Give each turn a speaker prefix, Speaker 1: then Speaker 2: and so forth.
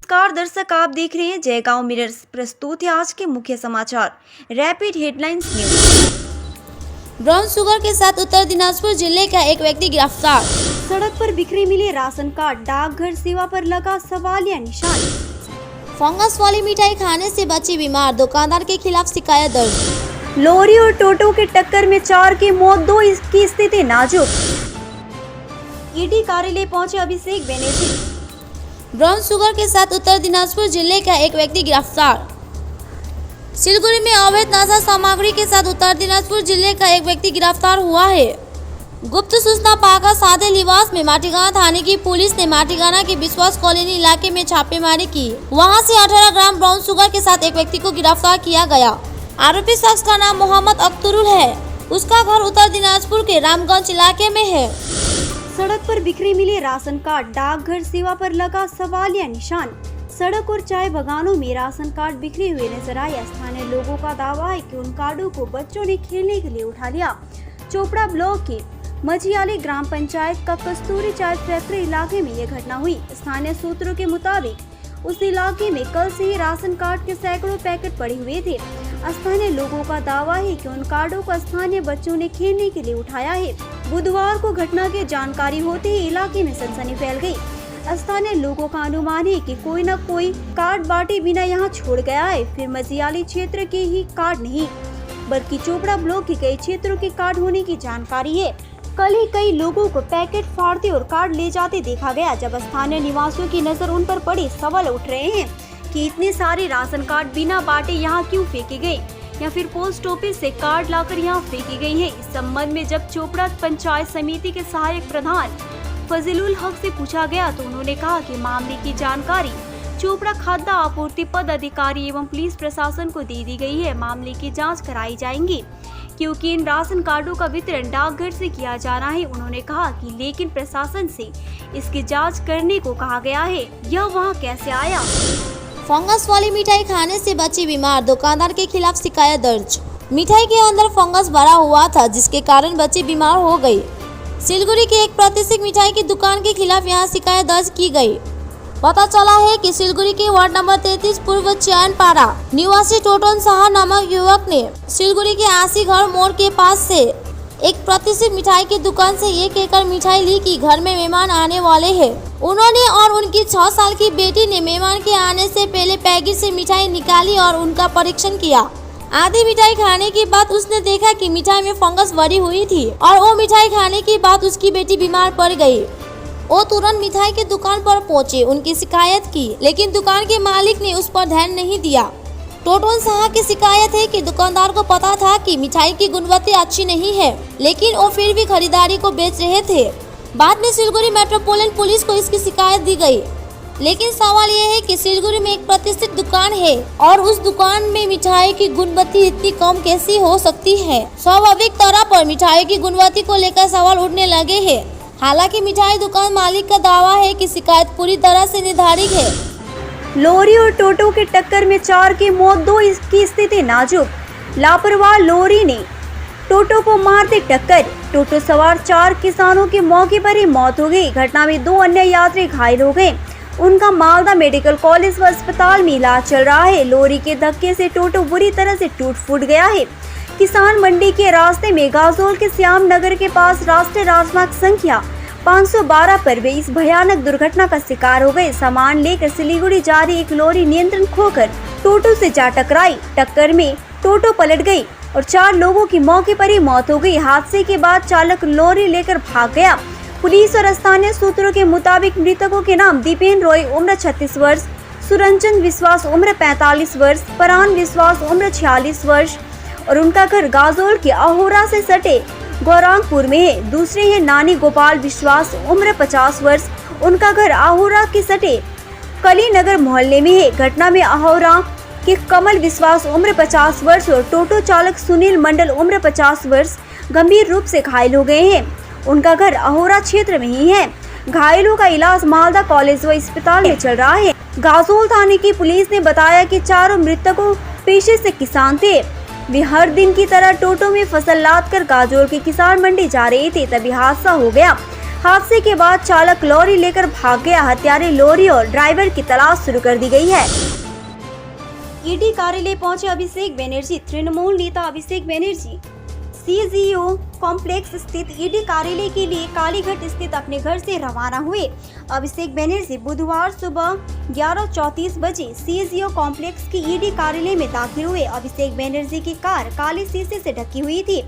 Speaker 1: नमस्कार दर्शक, आप देख रहे हैं जयगांव मिरर्स। प्रस्तुत है आज के मुख्य समाचार। Rapid headlines news.
Speaker 2: Brown sugar के साथ उत्तर दिनाजपुर जिले का एक व्यक्ति गिरफ्तार।
Speaker 1: सड़क पर बिखरे मिले राशन कार्ड, डाकघर सेवा पर लगा सवालिया निशान।
Speaker 2: फंगस वाली मिठाई खाने से बची बीमार, दुकानदार के खिलाफ शिकायत दर्ज।
Speaker 1: लॉरी और टोटो की टक्कर में 4 की मौत, 2 की स्थिति नाजुक। ईडी कार्यालय पहुंचे अभिषेक बनर्जी।
Speaker 2: ब्राउन शुगर के साथ उत्तर दिनाजपुर जिले का एक व्यक्ति गिरफ्तार। सिलगुड़ी में अवैध नशा सामग्री के साथ उत्तर दिनाजपुर जिले का एक व्यक्ति गिरफ्तार हुआ है। गुप्त सूचना पाकर सादे लिबास में माटीगाना थाने की पुलिस ने माटीगाना के विश्वास कॉलोनी इलाके में छापेमारी की। वहां से 18 ग्राम ब्राउन शुगर के साथ एक व्यक्ति को गिरफ्तार किया गया। आरोपी शख्स का नाम मोहम्मद अख्तरुल है। उसका घर उत्तर दिनाजपुर के रामगंज इलाके में है।
Speaker 1: सड़क पर बिखरे मिले राशन कार्ड, डाकघर सेवा पर लगा सवालिया निशान। सड़क और चाय बागानों में राशन कार्ड बिखरे हुए नजर आए। स्थानीय लोगों का दावा है कि उन कार्डों को बच्चों ने खेलने के लिए उठा लिया। चोपड़ा ब्लॉक के मझियाली ग्राम पंचायत का कस्तूरी चाय फैक्ट्री इलाके में यह घटना हुई। स्थानीय सूत्रों के मुताबिक उस इलाके में कल से ही राशन कार्ड के सैकड़ों पैकेट पड़े हुए थे। स्थानीय लोगों का दावा है कि उन कार्डों को स्थानीय बच्चों ने खेलने के लिए उठाया है। बुधवार को घटना की जानकारी होते ही इलाके में सनसनी फैल गई। स्थानीय लोगों का अनुमान है कि कोई न कोई कार्ड बांटे बिना यहां छोड़ गया है। फिर मझियाली क्षेत्र के ही कार्ड नहीं बल्कि चोपड़ा ब्लॉक के कई क्षेत्रों के कार्ड होने की जानकारी है। कल ही कई लोगों को पैकेट फाड़ते और कार्ड ले जाते देखा गया। जब स्थानीय निवासियों की नजर उन पर पड़ी, सवाल उठ रहे हैं कि इतने सारे राशन कार्ड बिना बांटे यहाँ क्यों फेंके गए, या फिर पोस्ट ऑफिस से कार्ड लाकर यहाँ फेंकी गई है। इस संबंध में जब चोपड़ा पंचायत समिति के सहायक प्रधान फजीलुल हक से पूछा गया तो उन्होंने कहा कि मामले की जानकारी चोपड़ा खाद्य आपूर्ति पद अधिकारी एवं पुलिस प्रशासन को दे दी गई है। मामले की जांच कराई जाएंगी क्योंकि इन राशन कार्डों का वितरण डाकघर से किया जा रहा है। उन्होंने कहा कि लेकिन प्रशासन से इसकी जाँच करने को कहा गया है। यह वहाँ कैसे आया?
Speaker 2: फंगस वाली मिठाई खाने से बची बीमार, दुकानदार के खिलाफ शिकायत दर्ज। मिठाई के अंदर फंगस भरा हुआ था जिसके कारण बच्ची बीमार हो गई। सिलगुड़ी की एक प्रतिष्ठित मिठाई की दुकान के खिलाफ यहां शिकायत दर्ज की गई। पता चला है कि सिलगुड़ी के वार्ड नंबर 33 पूर्व चैनपाड़ा निवासी टोटन शाह नामक युवक ने सिलगुड़ी के 80 घर मोड़ के पास से एक प्रतिष्ठित मिठाई की दुकान से 1 एकड़ मिठाई ली कि घर में मेहमान आने वाले हैं। उन्होंने और उनकी 6 साल की बेटी ने मेहमान के आने से पहले पैकेट से मिठाई निकाली और उनका परीक्षण किया। आधी मिठाई खाने के बाद उसने देखा कि मिठाई में फंगस भरी हुई थी और वो मिठाई खाने के बाद उसकी बेटी बीमार पड़ गई। वो तुरंत मिठाई की दुकान पर पहुंचे, उनकी शिकायत की, लेकिन दुकान के मालिक ने उस पर ध्यान नहीं दिया। टोटन शाह की शिकायत है कि दुकानदार को पता था कि मिठाई की गुणवत्ता अच्छी नहीं है, लेकिन वो फिर भी खरीदारी को बेच रहे थे। बाद में सिलगुड़ी मेट्रोपोलिटन पुलिस को इसकी शिकायत दी गई, लेकिन सवाल यह है कि सिलगुड़ी में एक प्रतिष्ठित दुकान है और उस दुकान में मिठाई की गुणवत्ता इतनी कम कैसी हो सकती है। स्वाभाविक तौर पर मिठाई की गुणवत्ता को लेकर सवाल उठने लगे हैं। हालांकि मिठाई दुकान मालिक का दावा है कि शिकायत पूरी तरह से निर्धारित है।
Speaker 1: लॉरी और टोटो की टक्कर में 4 की मौत, 2 की स्थिति नाजुक। लापरवाह लॉरी ने टोटो को मारते टक्कर, टोटो सवार 4 किसानों की मौके पर ही मौत हो गई। घटना में 2 अन्य यात्री घायल हो गए। उनका मालदा मेडिकल कॉलेज व अस्पताल में इलाज चल रहा है। लॉरी के धक्के से टोटो बुरी तरह से टूट फूट गया है। किसान मंडी के रास्ते में गाजोल के श्याम नगर के पास राष्ट्रीय राजमार्ग संख्या 512 पर वे इस भयानक दुर्घटना का शिकार हो गए। सामान लेकर सिलीगुड़ी जा रही एक लॉरी नियंत्रण खोकर टोटो से जा टकराई। टक्कर में टोटो पलट गई और 4 लोगों की मौके पर ही मौत हो गई। हादसे के बाद चालक लॉरी लेकर भाग गया। पुलिस और स्थानीय सूत्रों के मुताबिक मृतकों के नाम दीपेन रॉय उम्र 36 वर्ष, सुरंजन विश्वास उम्र 45 वर्ष, परान विश्वास उम्र 46 वर्ष और उनका घर गाजोल के अहोरा से सटे गौरांगपुर में है। दूसरे हैं नानी गोपाल विश्वास उम्र 50 वर्ष, उनका घर अहोरा के सटे कली नगर मोहल्ले में है। घटना में अहोरा के कमल विश्वास उम्र 50 वर्ष और टोटो चालक सुनील मंडल उम्र 50 वर्ष गंभीर रूप से घायल हो गए हैं। उनका घर अहोरा क्षेत्र में ही है। घायलों का इलाज मालदा कॉलेज व अस्पताल में चल रहा है। गाजोल थाने की पुलिस ने बताया कि चारों मृतकों पेशे से किसान थे। वे हर दिन की तरह टोटो में फसल लाद कर गाजोल के किसान मंडी जा रहे थे, तभी हादसा हो गया। हादसे के बाद चालक लॉरी लेकर भाग गया। हत्यारे लॉरी और ड्राइवर की तलाश शुरू कर दी गई है। ईडी कार्यालय पहुंचे अभिषेक बनर्जी। तृणमूल नेता अभिषेक बनर्जी सीजीओ कॉम्प्लेक्स स्थित ईडी कार्यालय के लिए कालीघाट स्थित अपने घर से रवाना हुए। अभिषेक बनर्जी बुधवार सुबह 11:34 बजे सीजीओ कॉम्प्लेक्स की ईडी कार्यालय में दाखिल हुए। अभिषेक बनर्जी की कार काले शीशे से ढकी हुई थी।